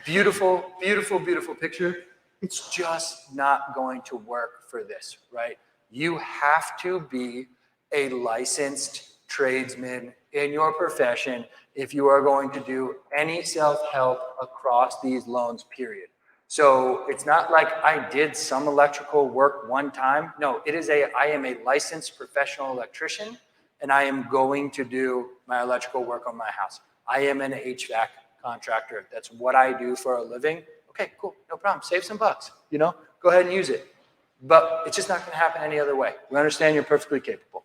Beautiful, beautiful, beautiful picture. It's just not going to work for this, right? You have to be a licensed tradesman in your profession if you are going to do any self-help across these loans, period. So it's not like I did some electrical work one time. No, I am a licensed professional electrician, and I am going to do my electrical work on my house. I am an HVAC contractor. That's what I do for a living. Okay, cool, no problem. Save some bucks, go ahead and use it. But it's just not going to happen any other way. We understand you're perfectly capable.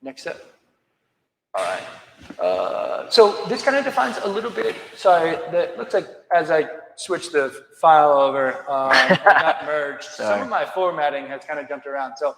Next step. All right. So this kind of defines a little bit, sorry, that looks like as I switch the file over, not merged, some of my formatting has kind of jumped around. So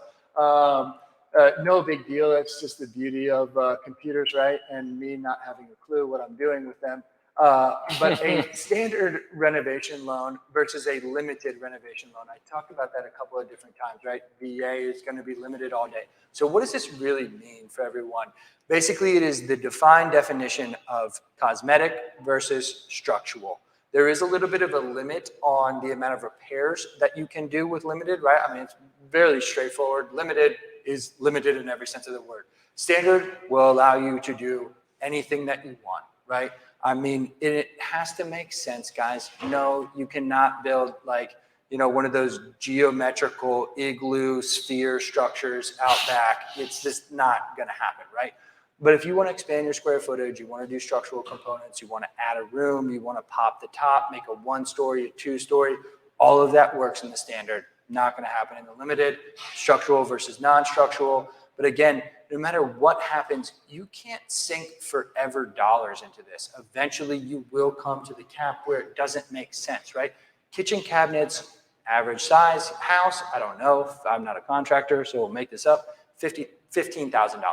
no big deal. It's just the beauty of computers, right? And me not having a clue what I'm doing with them. But a standard renovation loan versus a limited renovation loan. I talked about that a couple of different times, right? VA is going to be limited all day. So what does this really mean for everyone? Basically, it is the defined definition of cosmetic versus structural. There is a little bit of a limit on the amount of repairs that you can do with limited, right? I mean, it's very straightforward. Limited is limited in every sense of the word. Standard will allow you to do anything that you want, right? I mean, it has to make sense, guys. No, you cannot build like, one of those geometrical igloo sphere structures out back. It's just not going to happen, right? But if you want to expand your square footage, you want to do structural components, you want to add a room, you want to pop the top, make a 1-story, a 2-story, all of that works in the standard. Not going to happen in the limited, structural versus non-structural. But again, no matter what happens, you can't sink forever dollars into this. Eventually, you will come to the cap where it doesn't make sense, right? Kitchen cabinets, average size, house, I don't know. I'm not a contractor, so we'll make this up, $15,000.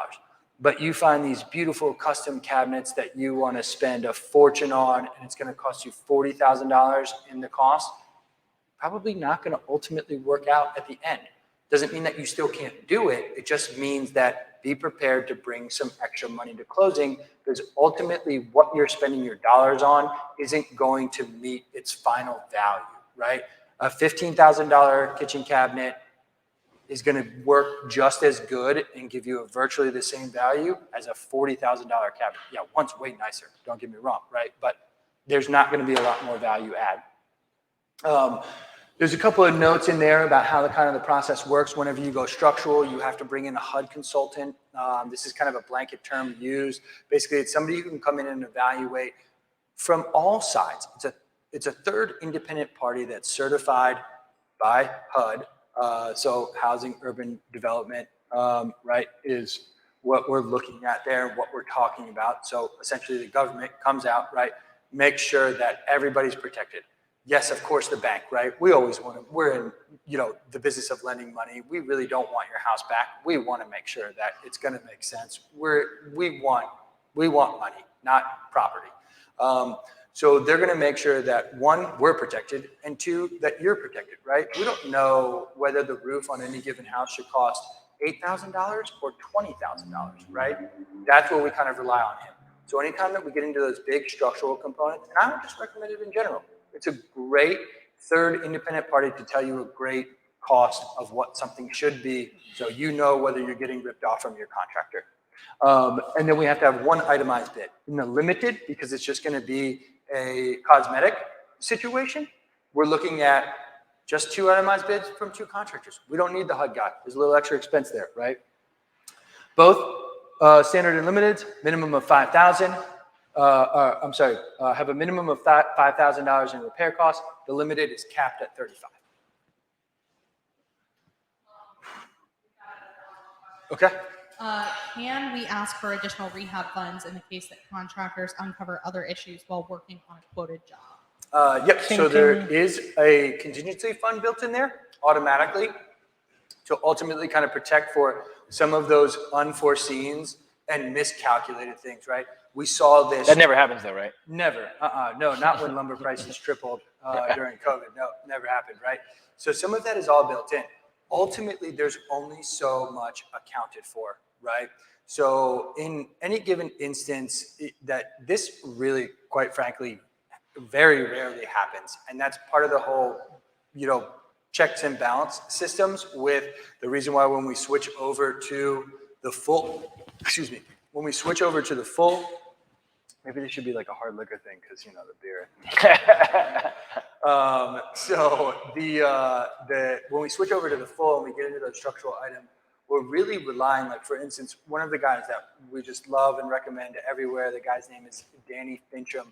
But you find these beautiful custom cabinets that you want to spend a fortune on, and it's going to cost you $40,000 in the cost, probably not going to ultimately work out at the end. Doesn't mean that you still can't do it. It just means that be prepared to bring some extra money to closing, because ultimately what you're spending your dollars on isn't going to meet its final value, right? A $15,000 kitchen cabinet is going to work just as good and give you virtually the same value as a $40,000 cabinet. Yeah, one's way nicer, don't get me wrong, right? But there's not going to be a lot more value add. There's a couple of notes in there about how the process works. Whenever you go structural, you have to bring in a HUD consultant. This is kind of a blanket term used. Basically, it's somebody who can come in and evaluate from all sides. It's a third independent party that's certified by HUD. So Housing Urban Development, right, is what we're looking at there, what we're talking about. So essentially the government comes out, right, makes sure that everybody's protected. Yes, of course, the bank, right? We always want to, we're in, the business of lending money. We really don't want your house back. We want to make sure that it's going to make sense. We want money, not property. So they're going to make sure that 1, we're protected, and 2, that you're protected, right? We don't know whether the roof on any given house should cost $8,000 or $20,000, right? That's where we kind of rely on him. So anytime that we get into those big structural components, and I would just recommend it in general, it's a great third independent party to tell you a great cost of what something should be, so you know whether you're getting ripped off from your contractor. And then we have to have 1 itemized bid. In the limited, because it's just going to be a cosmetic situation, we're looking at just 2 itemized bids from 2 contractors. We don't need the HUD guy. There's a little extra expense there, right? Both standard and limited, minimum of $5,000. Have a minimum of $5,000 in repair costs. The limited is capped at $35,000. Okay. Can we ask for additional rehab funds in the case that contractors uncover other issues while working on a quoted job? Yep. So there is a contingency fund built in there automatically to ultimately kind of protect for some of those unforeseens and miscalculated things, right? We saw this. That never happens though, right? Never. No, not when lumber prices tripled during COVID. No, never happened, right? So some of that is all built in. Ultimately, there's only so much accounted for, right? So in any given instance, that this really, quite frankly, very rarely happens. And that's part of the whole, checks and balance systems with the reason why when we switch over to the full, when we switch over to the full, maybe this should be like a hard liquor thing because, the beer. So when we switch over to the full and we get into the structural item, we're really relying, like for instance, one of the guys that we just love and recommend everywhere, the guy's name is Danny Fincham.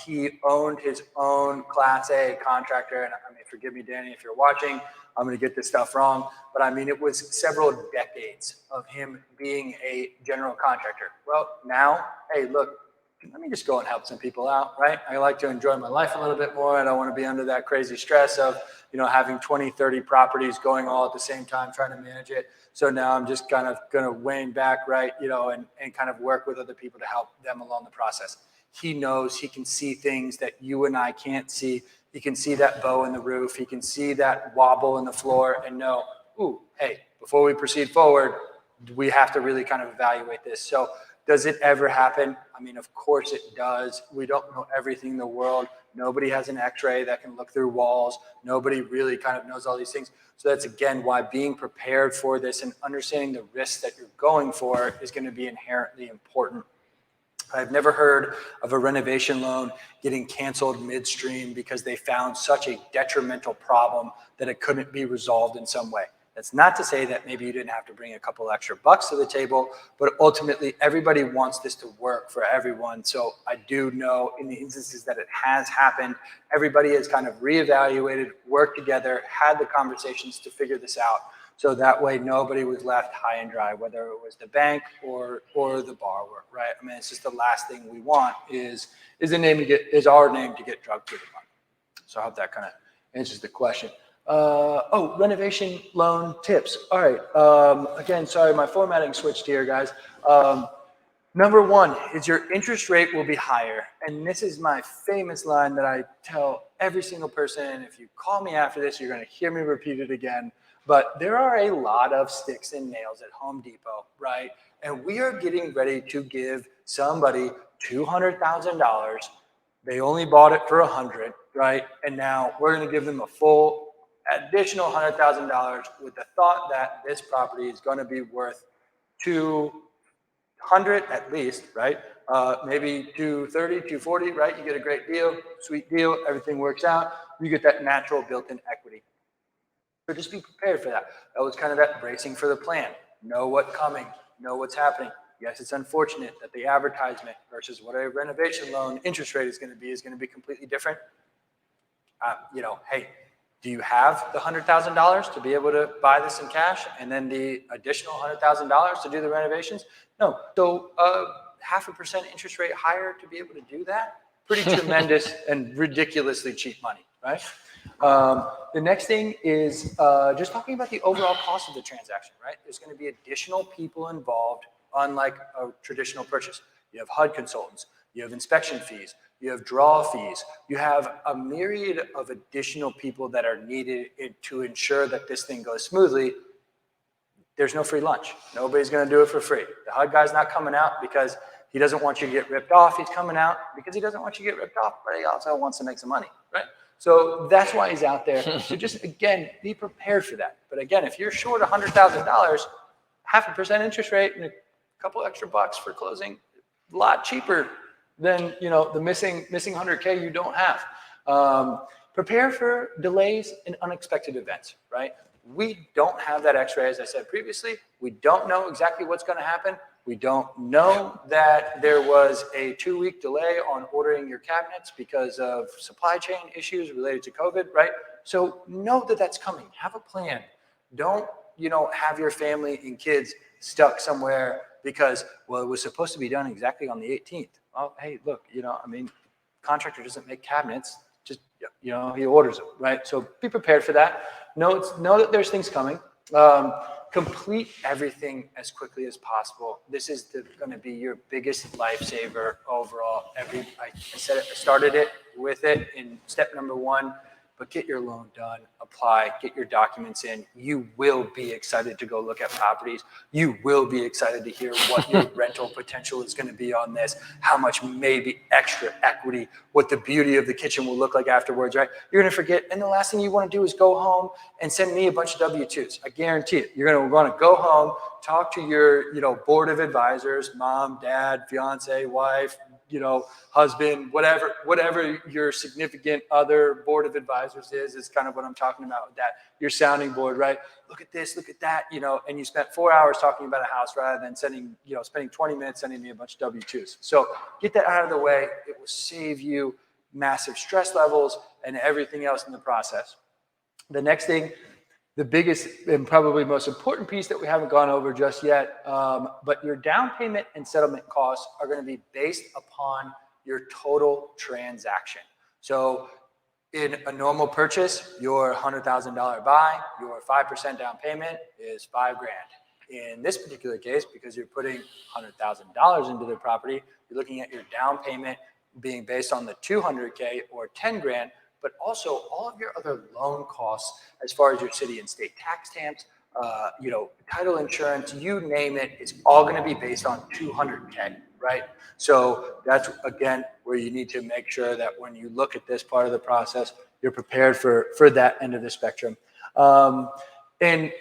He owned his own Class A contractor, and I mean, forgive me, Danny, if you're watching, I'm going to get this stuff wrong, but I mean, it was several decades of him being a general contractor. Well, now, hey, look, let me just go and help some people out, right? I like to enjoy my life a little bit more. I don't want to be under that crazy stress of, having 20, 30 properties going all at the same time, trying to manage it. So now I'm just kind of going to wane back, right? And kind of work with other people to help them along the process. he knows he can see things that you and I can't see. He can see that bow in the roof. He can see that wobble in the floor and know, ooh, hey, before we proceed forward, we have to really kind of evaluate this. So does it ever happen? I mean, of course it does. We don't know everything in the world. Nobody has an x-ray that can look through walls. Nobody really kind of knows all these things. So that's, again, why being prepared for this and understanding the risks that you're going for is going to be inherently important. I've never heard of a renovation loan getting canceled midstream because they found such a detrimental problem that it couldn't be resolved in some way. That's not to say that maybe you didn't have to bring a couple extra bucks to the table, but ultimately everybody wants this to work for everyone. So I do know in the instances that it has happened, everybody has kind of reevaluated, worked together, had the conversations to figure this out. So that way nobody was left high and dry, whether it was the bank or the borrower, right? I mean, it's just the last thing we want is our name to get drugged through the mud. So I hope that kind of answers the question. Renovation loan tips. All right. Again, sorry, my formatting switched here, guys. Number one is your interest rate will be higher. And this is my famous line that I tell every single person. If you call me after this, you're going to hear me repeat it again. But there are a lot of sticks and nails at Home Depot, right? And we are getting ready to give somebody $200,000. They only bought it for $100,000, right? And now we're going to give them a full additional $100,000 with the thought that this property is going to be worth $200,000 at least, right? Maybe $230,000, $240,000, right? You get a great deal, sweet deal, everything works out. You get that natural built-in equity. So just be prepared for that. That was kind of that bracing for the plan. Know what's coming, know what's happening. Yes, it's unfortunate that the advertisement versus what a renovation loan interest rate is going to be completely different. Hey, do you have the $100,000 to be able to buy this in cash and then the additional $100,000 to do the renovations? No. So 0.5% interest rate higher to be able to do that? Pretty tremendous and ridiculously cheap money, right? The next thing is just talking about the overall cost of the transaction, right? There's going to be additional people involved, unlike a traditional purchase. You have HUD consultants, you have inspection fees, you have draw fees, you have a myriad of additional people that are needed to ensure that this thing goes smoothly. There's no free lunch. Nobody's going to do it for free. The HUD guy's not coming out because he doesn't want you to get ripped off. He's coming out because he doesn't want you to get ripped off, but he also wants to make some money, right? So that's why he's out there. So just, again, be prepared for that. But again, if you're short $100,000, 0.5% interest rate and a couple extra bucks for closing, a lot cheaper than the missing $100K you don't have. Prepare for delays and unexpected events, right? We don't have that x-ray, as I said previously. We don't know exactly what's going to happen. We don't know that there was a 2-week delay on ordering your cabinets because of supply chain issues related to COVID, right? So know that that's coming. Have a plan. Don't, have your family and kids stuck somewhere because, well, it was supposed to be done exactly on the 18th. Well, hey, look, contractor doesn't make cabinets. Just, he orders them, right? So be prepared for that. Know that there's things coming. Complete everything as quickly as possible. This is going to be your biggest lifesaver overall. I started it with it in step number 1, but get your loan done, apply, get your documents in. You will be excited to go look at properties. You will be excited to hear what your rental potential is going to be on this, how much maybe extra equity, what the beauty of the kitchen will look like afterwards, right? You're going to forget. And the last thing you want to do is go home and send me a bunch of W-2s. I guarantee it. You're going to want to go home, talk to your, board of advisors, mom, dad, fiance, wife, husband, whatever your significant other board of advisors is kind of what I'm talking about with that. Your sounding board, right? Look at this, look at that, and you spent 4 hours talking about a house rather than spending 20 minutes sending me a bunch of W-2s. So get that out of the way. It will save you massive stress levels and everything else in the process. The next thing, the biggest and probably most important piece that we haven't gone over just yet, but your down payment and settlement costs are going to be based upon your total transaction. So in a normal purchase, your $100,000 buy, your 5% down payment is $5,000. In this particular case, because you're putting $100,000 into the property, you're looking at your down payment being based on the 200K or 10 grand, but also all of your other loan costs as far as your city and state tax stamps, title insurance, you name it, it's all going to be based on 200K, right? So that's, again, where you need to make sure that when you look at this part of the process, you're prepared for that end of the spectrum. And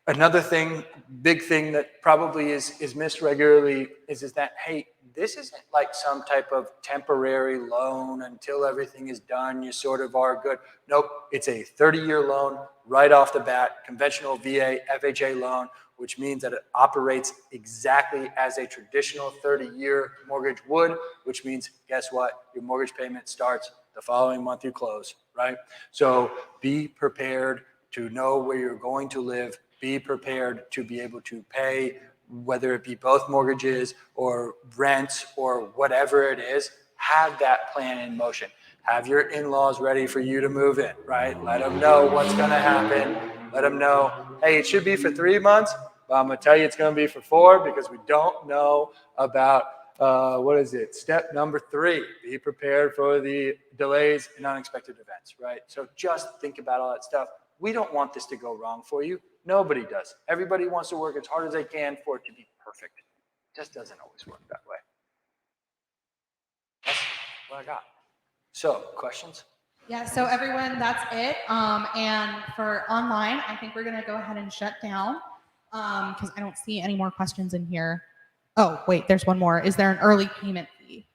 another thing, big thing that probably is missed regularly is that, hey, this isn't like some type of temporary loan until everything is done, you sort of are good. Nope, it's a 30-year loan right off the bat, conventional VA, FHA loan, which means that it operates exactly as a traditional 30-year mortgage would, which means, guess what? Your mortgage payment starts the following month you close, right? So be prepared to know where you're going to live, be prepared to be able to pay, whether it be both mortgages or rents or whatever it is, have that plan in motion. Have your in-laws ready for you to move in, right? Let them know what's going to happen. Let them know, hey, it should be for 3 months, but I'm going to tell you it's going to be for 4 because we don't know about, step number 3, be prepared for the delays and unexpected events, right? So just think about all that stuff. We don't want this to go wrong for you. Nobody does. Everybody wants to work as hard as they can for it to be perfect. It just doesn't always work that way. That's what I got. So, questions? Yeah, so everyone, that's it. And for online, I think we're going to go ahead and shut down because I don't see any more questions in here. Oh, wait, there's one more. Is there an early payment fee?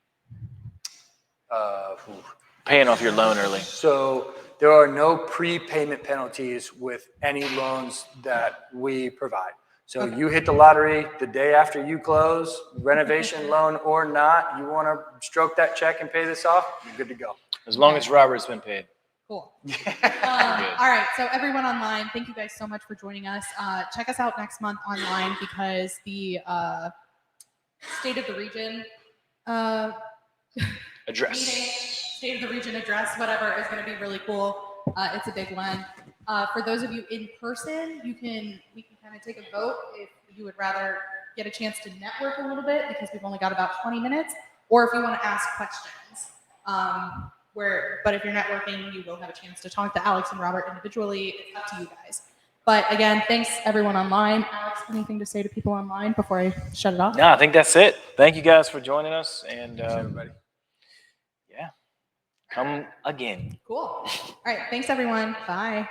Paying off your loan early. So there are no prepayment penalties with any loans that we provide. So Okay. You hit the lottery the day after you close, renovation loan or not, you want to stroke that check and pay this off, you're good to go. As long as Robert's been paid. Cool. All right, so everyone online, thank you guys so much for joining us. Check us out next month online because the State of the Region Address. meeting, State of the Region address, whatever, is going to be really cool. It's a big one. For those of you in person, we can kind of take a vote if you would rather get a chance to network a little bit because we've only got about 20 minutes, or if you want to ask questions. But if you're networking, you will have a chance to talk to Alex and Robert individually. It's up to you guys. But again, thanks everyone online. Alex, anything to say to people online before I shut it off? No, I think that's it. Thank you guys for joining us. And Everybody. yeah, come again. Cool. All right. Thanks everyone. Bye.